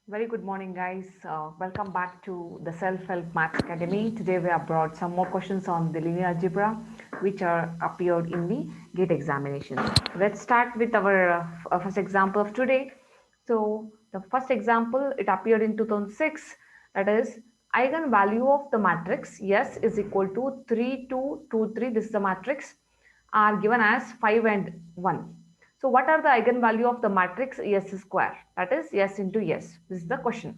Very good morning, guys. Welcome back to the Self-Help Maths Academy. Today we have brought some more questions on the linear algebra, which are appeared in the GATE examinations. Let's start with our first example of today. So the first example, it appeared in 2006. That is, eigenvalue of the matrix S is equal to 3, 2, 2, 3. This is the matrix are given as 5 and 1. So what are the eigenvalue of the matrix S square? That is S into S. This is the question.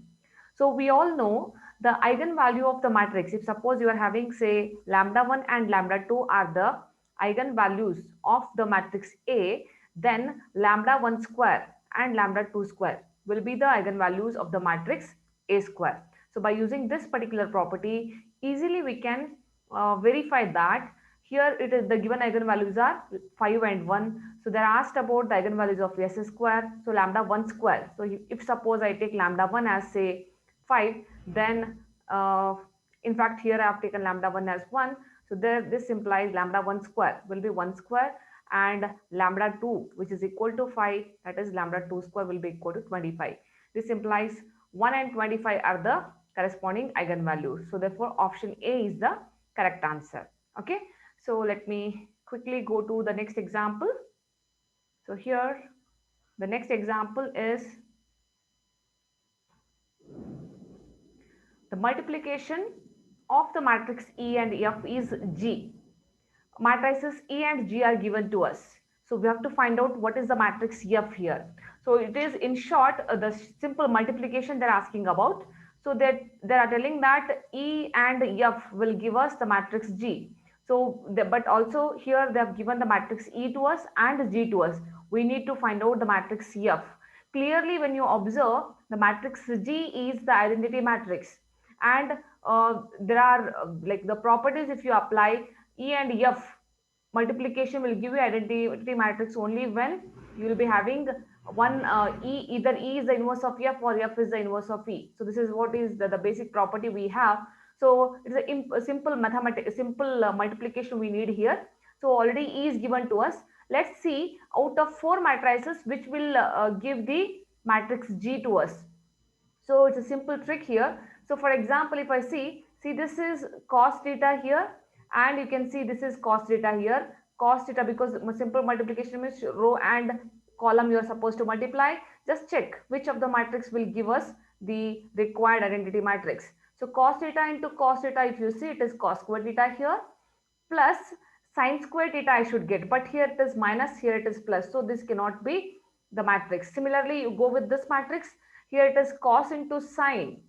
So we all know the eigenvalue of the matrix. If suppose you are having say lambda 1 and lambda 2 are the eigenvalues of the matrix A, then lambda 1 square and lambda 2 square will be the eigenvalues of the matrix A square. So by using this particular property, easily we can verify that here it is the given eigenvalues are 5 and 1. So they're asked about the eigenvalues of S square. So lambda 1 square. So if suppose I take lambda 1 as say 5, then in fact here I have taken lambda 1 as 1. So there this implies lambda 1 square will be 1 square, and lambda 2 which is equal to 5, that is lambda 2 square will be equal to 25. This implies 1 and 25 are the corresponding eigenvalues. So therefore option A is the correct answer. Okay. So let me quickly go to the next example. So here the next example is the multiplication of the matrix E and F is G. Matrices E and G are given to us. So we have to find out what is the matrix F here. So it is in short the simple multiplication they're asking about. So that they are telling that E and F will give us the matrix G. So but also here they have given the matrix E to us and G to us. We need to find out the matrix F. Clearly when you observe, the matrix G is the identity matrix, and there are like the properties if you apply E and F, multiplication will give you identity matrix only when you will be having one E, either E is the inverse of F or F is the inverse of E. So this is what is the basic property we have. So it's a simple mathematical simple multiplication we need here. So already E is given to us. Let's see out of 4 matrices which will give the matrix G to us. So it's a simple trick here. So for example, if I see this is cos theta here, and you can see this is cos theta here. Cos theta, because simple multiplication means row and column you are supposed to multiply. Just check which of the matrix will give us the required identity matrix. So cos theta into cos theta, if you see it is cos square theta here, plus sine square theta I should get, but here it is minus, here it is plus, so this cannot be the matrix. Similarly, you go with this matrix, here it is cos into sine,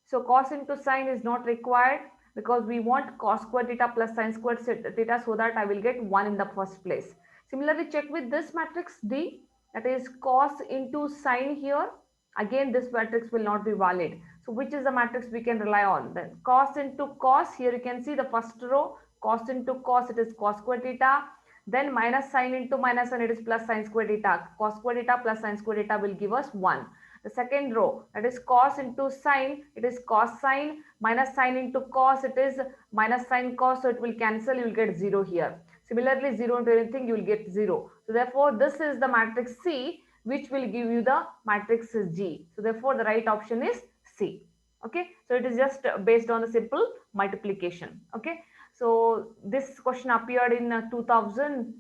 so cos into sine is not required because we want cos square theta plus sine square theta, so that I will get 1 in the first place. Similarly, check with this matrix D, that is cos into sine here, again this matrix will not be valid. So which is the matrix we can rely on? Then cos into cos, here you can see the first row, cos into cos, it is cos square theta, then minus sine into minus, and it is plus sine square theta. Cos square theta plus sine square theta will give us 1. The second row, that is cos into sine, it is cos sine, minus sine into cos, it is minus sine cos, so it will cancel, you will get 0 here. Similarly, 0 into anything, you will get 0. So therefore this is the matrix C, which will give you the matrix G. So therefore the right option is C. Okay, so it is just based on the simple multiplication. Okay, so this question appeared in 2000,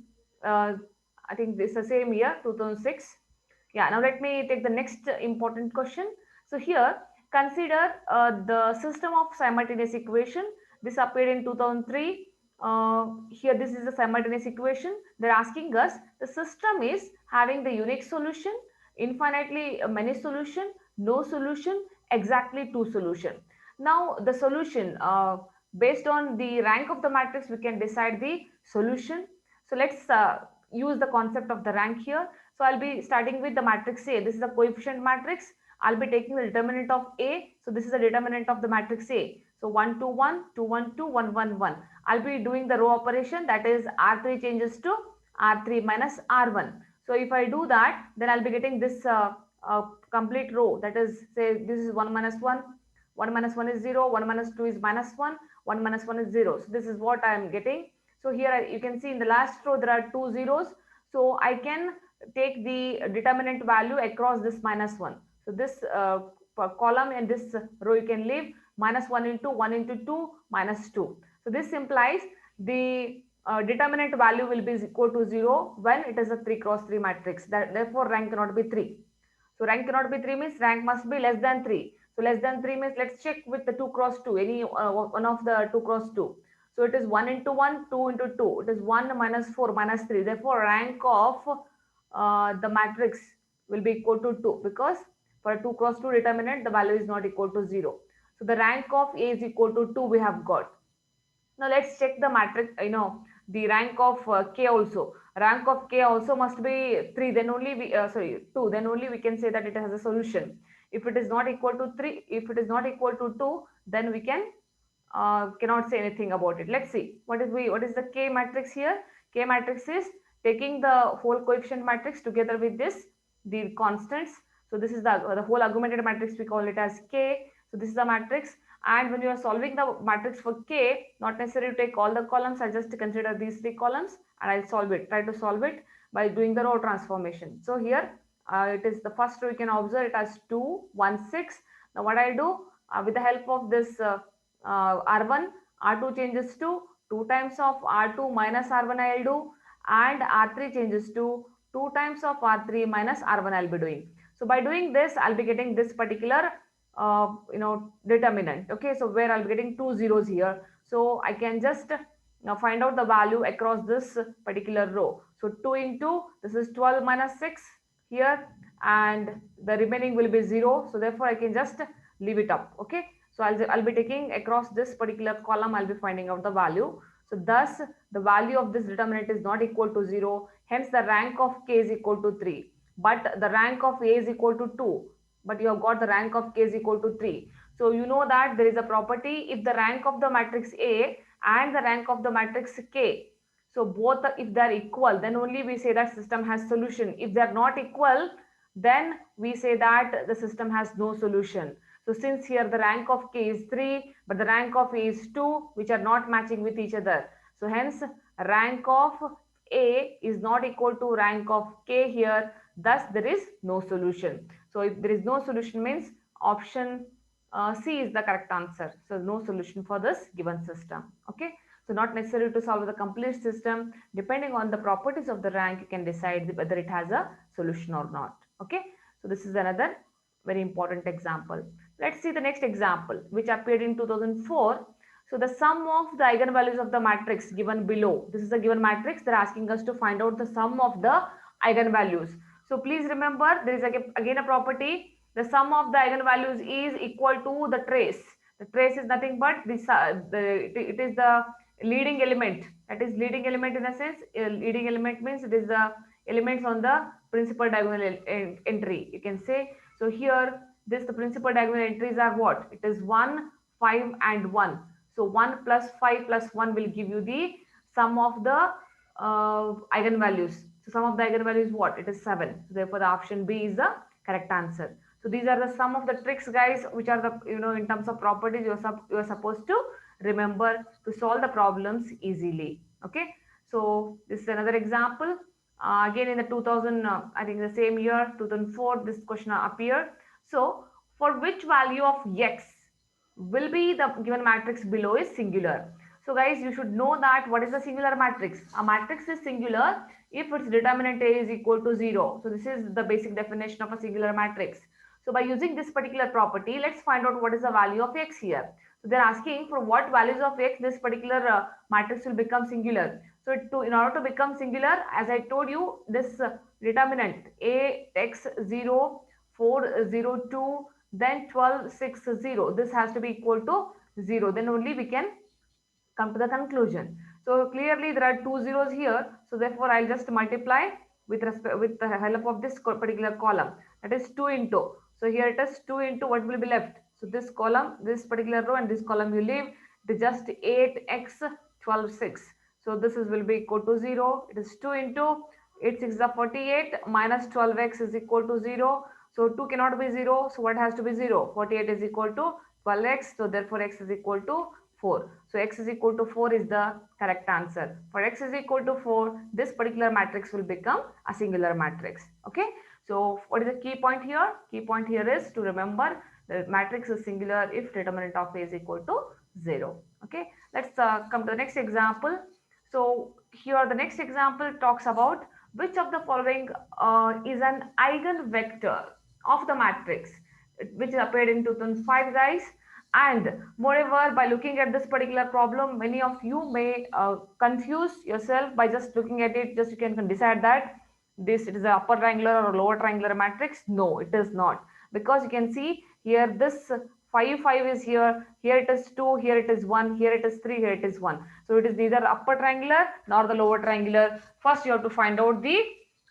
I think this is the same year, 2006. Yeah, now let me take the next important question. So here, consider the system of simultaneous equation. This appeared in 2003. Here, this is the simultaneous equation. They're asking us the system is having the unique solution, infinitely many solution, no solution, exactly two solution. Now, the solution based on the rank of the matrix, we can decide the solution. So let's use the concept of the rank here. So I'll be starting with the matrix A. This is a coefficient matrix. I'll be taking the determinant of A. So this is the determinant of the matrix A. So 1, 2, 1, 2, 1, 2, 1, 1, 1. I'll be doing the row operation, that is R3 changes to R3 minus R1. So if I do that, then I'll be getting this complete row. That is, say this is 1 minus 1. 1 minus 1 is 0. 1 minus 2 is minus 1. 1 minus 1 is 0. So this is what I am getting. So here you can see in the last row there are 2 zeros. So I can take the determinant value across this minus 1. So this column and this row you can leave, minus 1 into 1 into 2 minus 2. So this implies the determinant value will be equal to 0 when it is a 3 cross 3 matrix. Therefore, rank cannot be 3. So rank cannot be 3 means rank must be less than 3. So less than 3 means let's check with the 2 cross 2, any one of the 2 cross 2. So it is 1 into 1, 2 into 2. It is 1 minus 4 minus 3. Therefore, rank of the matrix will be equal to 2 because for a 2 cross 2 determinant, the value is not equal to 0. So the rank of A is equal to 2 we have got. Now let's check the matrix, the rank of K also. Rank of K also must be 3, then only we, 2, then only we can say that it has a solution. If it is not equal to 3, if it is not equal to 2, then we cannot say anything about it. Let's see what is the K matrix here. K matrix is taking the whole coefficient matrix together with the constants. So this is the whole augmented matrix, we call it as K. So this is the matrix, and when you are solving the matrix for K, not necessary to take all the columns. I just consider these 3 columns and I'll solve it. Try to solve it by doing the row transformation. So here it is the first row, you can observe it as 2, 1, 6. Now what I do with the help of this R1, R2 changes to 2 times of R2 minus R1 I'll do, and R3 changes to 2 times of R3 minus R1 I'll be doing. So by doing this, I'll be getting this particular determinant. Okay, so where I'll be getting 2 zeros here. So I can just find out the value across this particular row. So 2 into, this is 12 minus 6 here, and the remaining will be 0. So therefore I can just leave it up. Okay, so I'll be taking across this particular column, I'll be finding out the value. So thus the value of this determinant is not equal to 0. Hence the rank of K is equal to 3. But the rank of A is equal to 2. But you have got the rank of K is equal to 3. So you know that there is a property, if the rank of the matrix A and the rank of the matrix K, so both if they are equal, then only we say that system has solution. If they are not equal, then we say that the system has no solution. So since here the rank of K is 3, but the rank of A is 2, which are not matching with each other. So hence rank of A is not equal to rank of K here. Thus there is no solution. So if there is no solution means option C is the correct answer. So no solution for this given system. Okay. So not necessary to solve the complete system. Depending on the properties of the rank, you can decide whether it has a solution or not. Okay. So this is another very important example. Let's see the next example, which appeared in 2004. So the sum of the eigenvalues of the matrix given below. This is a given matrix. They're asking us to find out the sum of the eigenvalues. So please remember, there is again a property. The sum of the eigenvalues is equal to the trace. The trace is nothing but this. It is the leading element. That is leading element in a sense. Leading element means it is the elements on the principal diagonal entry. You can say. So here, the principal diagonal entries are what? It is 1, 5, and 1. So 1 plus 5 plus 1 will give you the sum of the eigenvalues. So sum of the eigenvalues is what? It is 7. So therefore, the option B is the correct answer. So these are the sum of the tricks, guys, which are the, in terms of properties, you are supposed to remember to solve the problems easily. Okay. So this is another example. Again in the 2000, I think the same year, 2004, this question appeared. So for which value of x will be the given matrix below is singular. So guys, you should know that what is the singular matrix. A matrix is singular if its determinant A is equal to 0. So this is the basic definition of a singular matrix. So by using this particular property, let's find out what is the value of x here. So they're asking for what values of x this particular matrix will become singular. So in order to become singular, as I told you, this determinant A x 0, 4, 0, 2, then 12, 6, 0. This has to be equal to 0. Then only we can come to the conclusion. So clearly there are 2 zeros here. So therefore I'll just multiply with the help of this particular column. That is 2 into. So here it is 2 into what will be left. So this column, this particular row and this column you leave. It is just 8x 12 6. So this will be equal to 0. It is 2 into 8 6 is 48 minus 12x is equal to 0. So 2 cannot be 0. So what has to be 0? 48 is equal to 12x. So therefore x is equal to 4. So x is equal to 4 is the correct answer. For x is equal to 4, this particular matrix will become a singular matrix. Okay. So what is the key point here? Key point here is to remember The matrix is singular if determinant of A is equal to 0. Okay, let's come to the next example. So here the next example talks about which of the following is an eigenvector of the matrix, which is appeared in 2005, guys. And moreover, by looking at this particular problem, many of you may confuse yourself by just looking at it. Just you can decide that this it is a upper triangular or lower triangular matrix. No, it is not, because you can see here this 5 5 is here, here it is 2, here it is 1, here it is 3, here it is 1. So it is neither upper triangular nor the lower triangular. First you have to find out the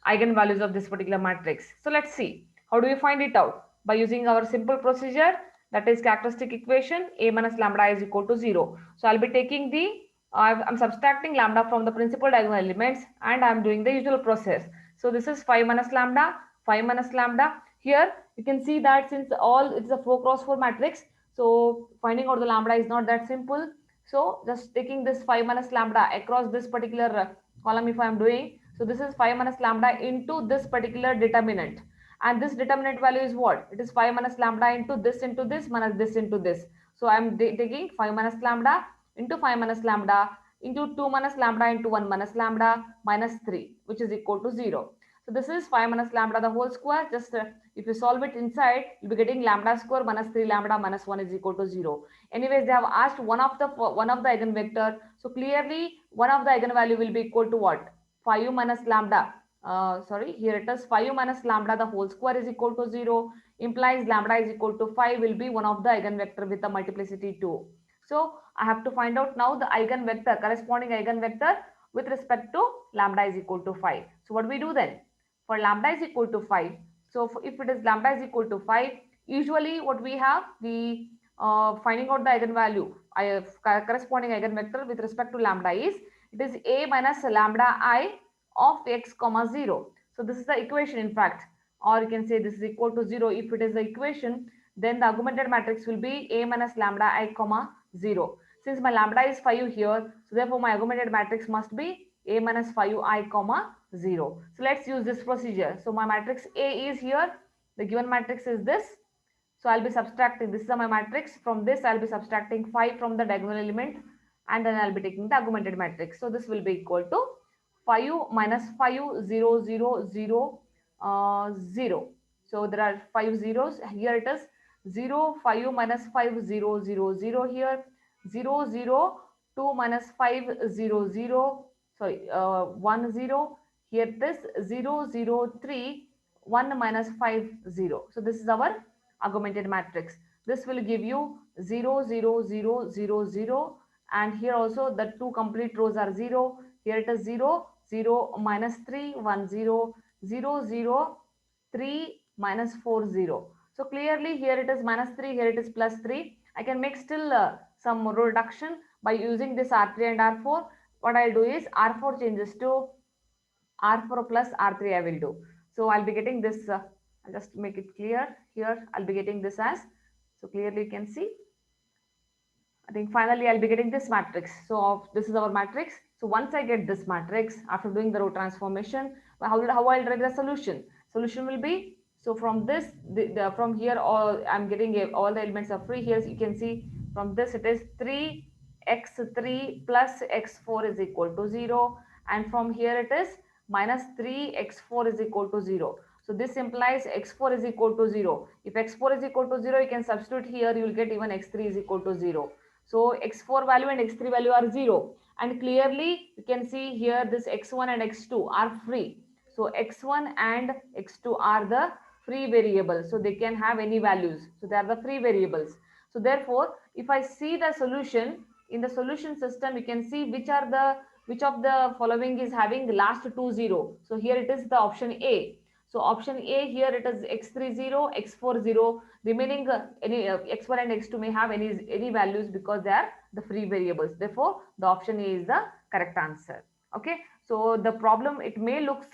eigenvalues of this particular matrix. So let's see how do we find it out. By using our simple procedure, that is characteristic equation, A minus lambda is equal to 0. So I'll be taking the I'm subtracting lambda from the principal diagonal elements, and I'm doing the usual process. So this is 5 minus lambda, 5 minus lambda. Here you can see that since all it's a 4 cross 4 matrix, so finding out the lambda is not that simple. So just taking this 5 minus lambda across this particular column if I am doing. So this is 5 minus lambda into this particular determinant. And this determinant value is what? It is 5 minus lambda into this minus this into this. So I am taking 5 minus lambda into 5 minus lambda into 2 minus lambda into 1 minus lambda minus 3, which is equal to 0. So this is 5 minus lambda the whole square. Just if you solve it inside, you'll be getting lambda square minus 3 lambda minus 1 is equal to 0. Anyways, they have asked one of the eigenvector. So clearly one of the eigenvalue will be equal to what? 5 minus lambda. Sorry, here it is 5 minus lambda the whole square is equal to 0, implies lambda is equal to 5 will be one of the eigenvector with the multiplicity 2. So I have to find out now the eigenvector, corresponding eigenvector with respect to lambda is equal to 5. So what do we do then? For lambda is equal to 5. So if it is lambda is equal to 5, usually what we have, the finding out the eigenvalue, corresponding eigenvector with respect to lambda is, it is A minus lambda I of x comma 0. So this is the equation in fact, or you can say this is equal to 0. If it is the equation, then the augmented matrix will be A minus lambda I comma 0. Since my lambda is 5 here, so therefore my augmented matrix must be A minus 5I comma 0. So let's use this procedure. So my matrix A is here, the given matrix is this. So I'll be subtracting, this is my matrix, from this I'll be subtracting 5 from the diagonal element, and then I'll be taking the augmented matrix. So this will be equal to 5 minus 5 0 0 0 0. So there are 5 zeros. Here it is 0 5 minus 5 0 0 0 here, 0 0 2 minus 5 0 0, sorry 1 0. Here it is 0 0 3 1 minus 5 0. So this is our augmented matrix. This will give you 0 0 0 0 0, and here also the two complete rows are 0. Here it is 0 0 minus 3 1 0 0 0 3 minus 4 0. So clearly here it is minus 3, here it is plus 3. I can make still some row reduction by using this R3 and R4. What I'll do is R4 changes to R4 plus R3 I will do. So I'll be getting this, I'll just make it clear here. I'll be getting this as, so clearly you can see. I think finally I'll be getting this matrix. So this is our matrix. So once I get this matrix, after doing the row transformation, how I'll write the solution? Solution will be, so from this, from here, all I'm getting all the elements are free. Here you can see from this it is 3x3 plus x4 is equal to 0. And from here it is minus 3x4 is equal to 0. So this implies x4 is equal to 0. If x4 is equal to 0, you can substitute here, you will get even x3 is equal to 0. So x4 value and x3 value are 0. And clearly you can see here this x1 and x2 are free. So x1 and x2 are the free variables. So they can have any values. So they are the free variables. So therefore, if I see the solution, in the solution system, you can see which of the following is having last two 0. So here it is the option A. So option A, here it is x3 0, x4 0. Remaining any x1 and x2 may have any values because they are the free variables. Therefore, the option A is the correct answer. Okay. So the problem, it may look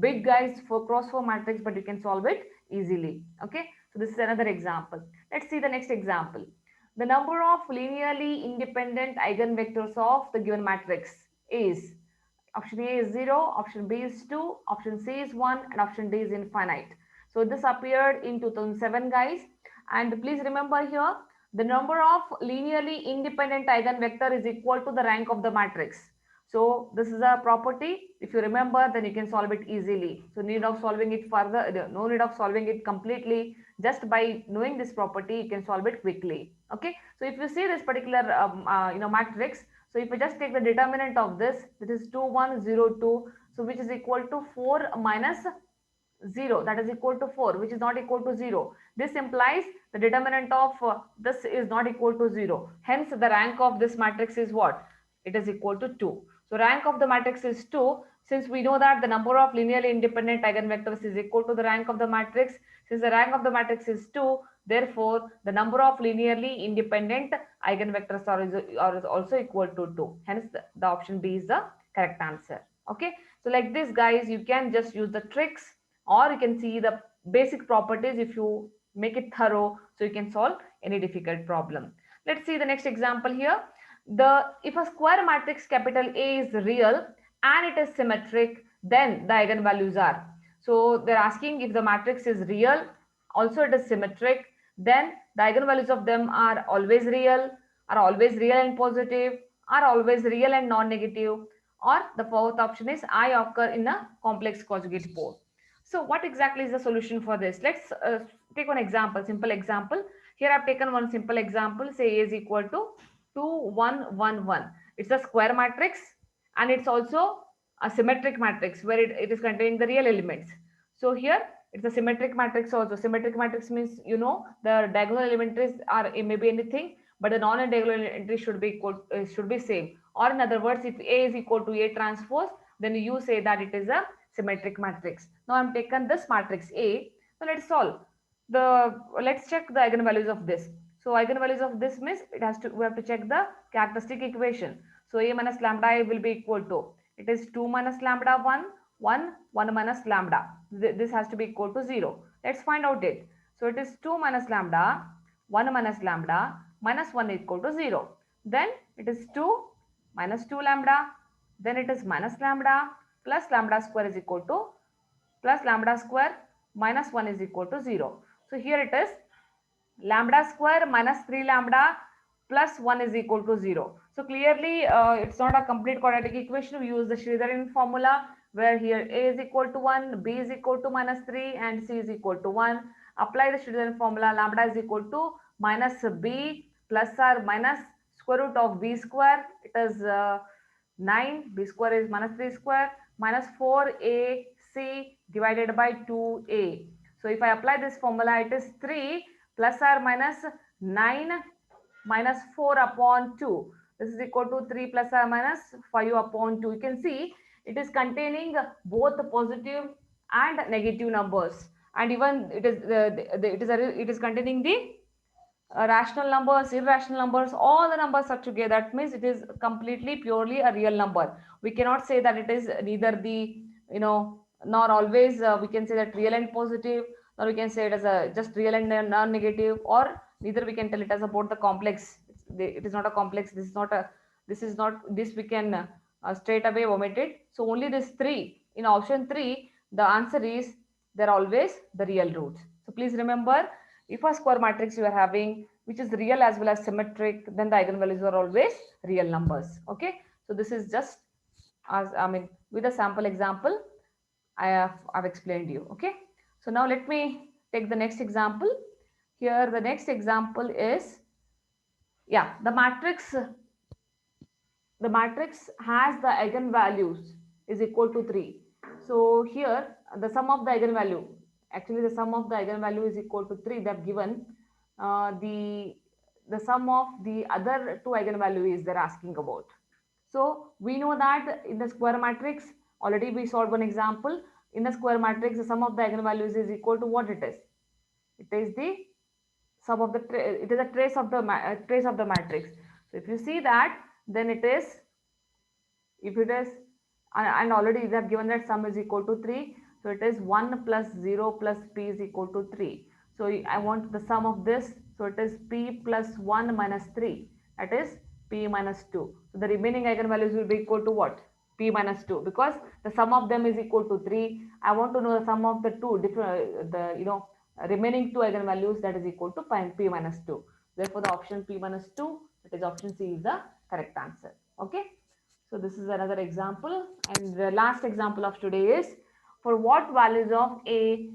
big, guys, for cross 4 matrix, but you can solve it easily. Okay. So this is another example. Let's see the next example. The number of linearly independent eigenvectors of the given matrix is, option A is 0, option B is 2, option C is 1, and option D is infinite. So this appeared in 2007, guys. And please remember here, the number of linearly independent eigenvector is equal to the rank of the matrix. So this is a property. If you remember, then you can solve it easily. So need of solving it further, no need of solving it completely. Just by knowing this property, you can solve it quickly. Okay. So if you see this particular matrix, so if I just take the determinant of this, this is 2 1 0 2, so which is equal to 4 minus 0, that is equal to 4, which is not equal to 0. This implies the determinant of this is not equal to 0. Hence, the rank of this matrix is what? It is equal to 2. So, rank of the matrix is 2. Since we know that the number of linearly independent eigenvectors is equal to the rank of the matrix, since the rank of the matrix is 2, therefore, the number of linearly independent eigenvectors are also equal to 2. Hence, the option B is the correct answer. Okay. So, like this, guys, you can just use the tricks, or you can see the basic properties if you make it thorough, so you can solve any difficult problem. Let's see the next example here. If a square matrix capital A is real and it is symmetric, then the eigenvalues are. So they're asking if the matrix is real, also it is symmetric, then the eigenvalues of them are always real and positive, are always real and non-negative, or the fourth option is I occur in a complex conjugate pole. So what exactly is the solution for this? Let's take one example, simple example. Here I've taken one simple example, say A is equal to 2, 1, 1, 1. It's a square matrix and it's also a symmetric matrix where it is containing the real elements. So here it's a symmetric matrix also. Symmetric matrix means, you know, the diagonal elements are, it may be anything, but the non-diagonal entry should be equal, should be same. Or in other words, if A is equal to A transpose, then you say that it is a symmetric matrix. Now I'm taken this matrix A. So let's solve let's check the eigenvalues of this. So eigenvalues of this means we have to check the characteristic equation. So A minus lambda A will be equal to, it is 2 minus lambda 1, 1, 1 minus lambda. This has to be equal to 0. Let's find out it. So it is 2 minus lambda, 1 minus lambda, minus 1 equal to 0. Then it is 2 minus 2 lambda, then it is minus lambda plus lambda square is equal to plus lambda square minus 1 is equal to 0. So here it is lambda square minus 3 lambda plus 1 is equal to 0. So clearly it's not a complete quadratic equation. We use the Sridharan formula where here A is equal to 1, B is equal to minus 3 and C is equal to 1. Apply the Sridharan formula, lambda is equal to minus B plus or minus square root of B square. It is 9, B square is minus 3 square minus 4AC divided by 2A. So if I apply this formula, it is 3 plus or minus 9 minus 4 upon 2. This is equal to 3 plus or minus 5 upon 2. You can see it is containing both the positive and negative numbers, and even it is containing the rational numbers, irrational numbers, all the numbers are together. That means it is completely purely a real number. We cannot say that it is neither the, you know, nor always we can say that real and positive, or we can say it as a just real and non-negative, or neither we can tell it as about the complex. It is not a complex. This we can straight away omit it. So only this 3 in option 3, the answer is they're always the real roots. So please remember, if a square matrix you are having which is real as well as symmetric, then the eigenvalues are always real numbers. Okay, so this is just as with a sample example I've explained you. Okay, so now let me take the next example. Here the next example is, yeah, the matrix has the eigenvalues is equal to 3. So here the sum of the eigenvalue, actually the sum of the eigenvalue is equal to 3. They have given the sum of the other two eigenvalue is they're asking about. So we know that in the square matrix, already we solved one example. In the square matrix, the sum of the eigenvalues is equal to what it is? It is the sum of the it is a trace of the matrix. So if you see that, then it is, if it is, and already they have given that sum is equal to 3. So it is 1 plus 0 plus p is equal to 3. So I want the sum of this. So it is p plus 1 minus 3. That is p minus 2. So the remaining eigenvalues will be equal to what? P minus 2, because the sum of them is equal to 3. I want to know the sum of the two different, remaining two eigenvalues, that is equal to p minus 2. Therefore, the option p minus 2, that is option C, is the correct answer. Okay. So this is another example, and the last example of today is for what values of a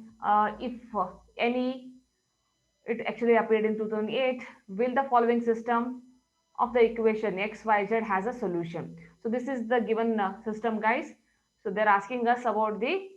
if any, it actually appeared in 2008, will the following system of the equation x y z has a solution. So this is the given system, guys. So they're asking us about the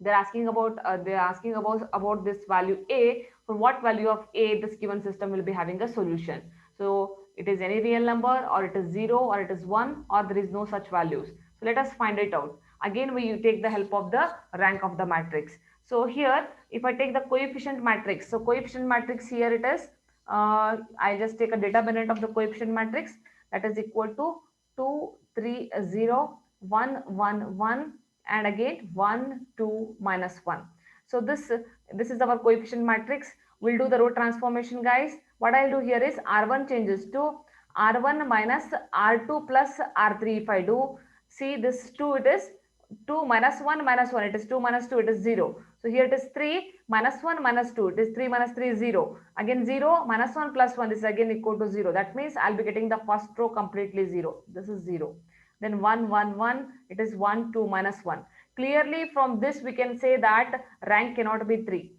they're asking about this value a. For what value of a this given system will be having a solution. So it is any real number, or it is 0, or it is 1, or there is no such values. So let us find it out. Again, we take the help of the rank of the matrix. So here, if I take the coefficient matrix, so coefficient matrix, here it is, I just take a determinant of the coefficient matrix, that is equal to 2 3 0 1 1 1, and again 1 2 minus 1. So this is our coefficient matrix. We'll do the row transformation, guys. What I'll do here is r1 changes to r1 minus r2 plus r3. If I do, see this 2, it is 2 minus 1 minus 1, it is 2 minus 2, it is 0. So here it is 3 minus 1 minus 2, it is 3 minus 3 is 0. Again 0 minus 1 plus 1, this is again equal to 0. That means I'll be getting the first row completely 0. This is 0. Then 1 1 1, it is 1 2 minus 1. Clearly from this we can say that rank cannot be 3.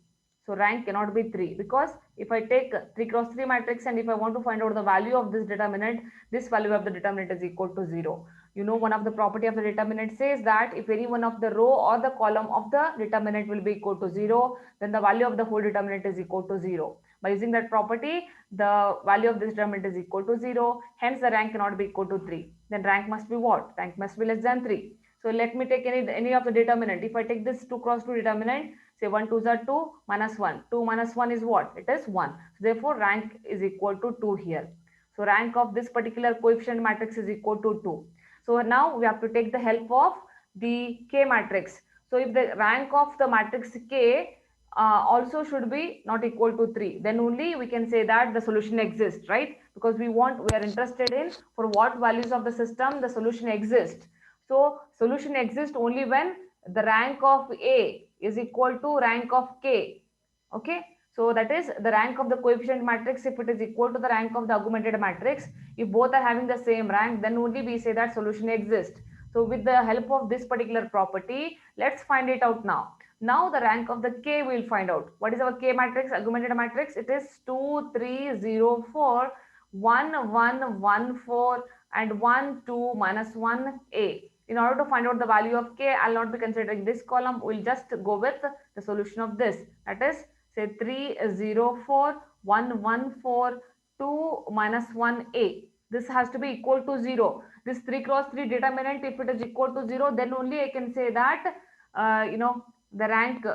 So rank cannot be 3, because if I take 3 cross 3 matrix, and if I want to find out the value of this determinant, this value of the determinant is equal to 0. You know, one of the property of the determinant says that if any one of the row or the column of the determinant will be equal to 0, then the value of the whole determinant is equal to 0. By using that property, the value of this determinant is equal to 0. Hence, the rank cannot be equal to 3. Then rank must be what? Rank must be less than 3. So let me take any of the determinant. If I take this 2 cross 2 determinant, say 1 2s are 2 minus 1. 2 minus 1 is what? It is 1. So therefore, rank is equal to 2 here. So rank of this particular coefficient matrix is equal to 2. So now we have to take the help of the K matrix. So if the rank of the matrix K also should be not equal to 3, then only we can say that the solution exists, right? Because we are interested in for what values of the system the solution exists. So solution exists only when the rank of A is equal to rank of K. Okay. So that is the rank of the coefficient matrix, if it is equal to the rank of the augmented matrix. If both are having the same rank, then only we say that solution exists. So with the help of this particular property, let's find it out now. Now the rank of the K we will find out. What is our K matrix, augmented matrix? It is 2 3 0 4 1 1 1 4 and 1 2 minus 1 A. In order to find out the value of K, I'll not be considering this column. We'll just go with the solution of this. That is, say 3 0 4 1 1 4 2 minus 1 A. This has to be equal to 0. This 3 cross 3 determinant, if it is equal to 0, then only I can say that the rank,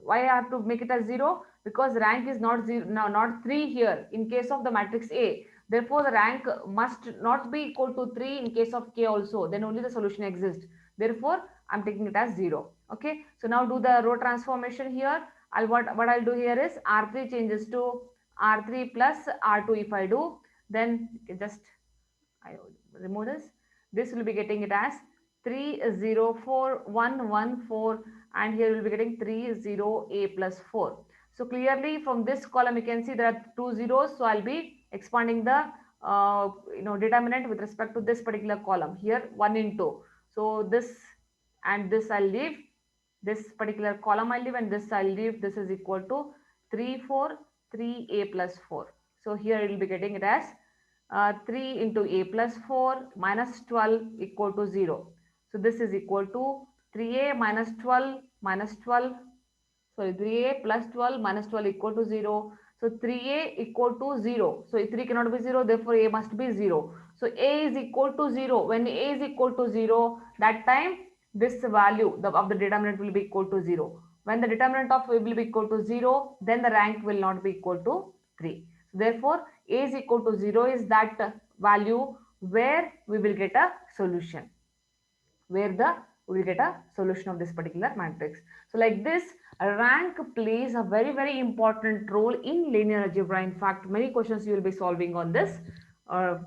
why I have to make it as 0? Because rank is not 0, no, not 3 here in case of the matrix A. Therefore, the rank must not be equal to 3 in case of K also. Then only the solution exists. Therefore, I'm taking it as 0. Okay. So now do the row transformation here. What I'll do here is R3 changes to R3 plus R2. If I do, then just I remove this. This will be getting it as 3 0 4 1 1 4, and here we'll be getting 3 0 A plus 4. So clearly from this column you can see there are two zeros. So I'll be expanding the determinant with respect to this particular column. Here 1 into. So this and this I'll leave. This particular column I'll leave, and this I'll leave. This is equal to 3 4 3 A plus 4. So here it will be getting it as 3 into A plus 4 minus 12 equal to 0. So this is equal to 3A minus 12 minus 12. Sorry, 3A plus 12 minus 12 equal to 0. So 3A equal to 0. So 3 cannot be 0, therefore A must be 0. So A is equal to 0. When A is equal to 0, that time this value of the determinant will be equal to 0. When the determinant of A will be equal to 0, then the rank will not be equal to 3. Therefore, A is equal to 0 is that value where we will get a solution, where we will get a solution of this particular matrix. So like this, rank plays a very, very important role in linear algebra. In fact, many questions you will be solving on this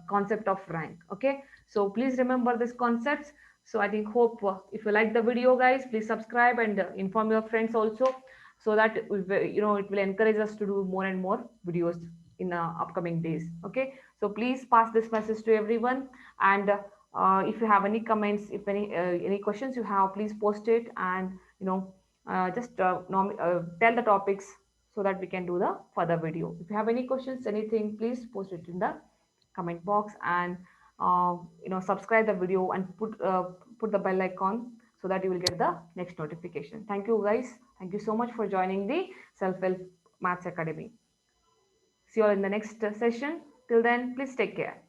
concept of rank. Okay, so please remember these concepts. So I think, hope if you like the video, guys, please subscribe and inform your friends also. so that it will encourage us to do more and more videos in upcoming days. Okay, so please pass this message to everyone. And if you have any comments, if any questions you have, please post it. And just tell the topics so that we can do the further video. If you have any questions, anything, please post it in the comment box. And subscribe the video and put the bell icon so that you will get the next notification. Thank you guys. Thank you so much for joining the Self-Help Maths Academy. See you all in the next session. Till then, please take care.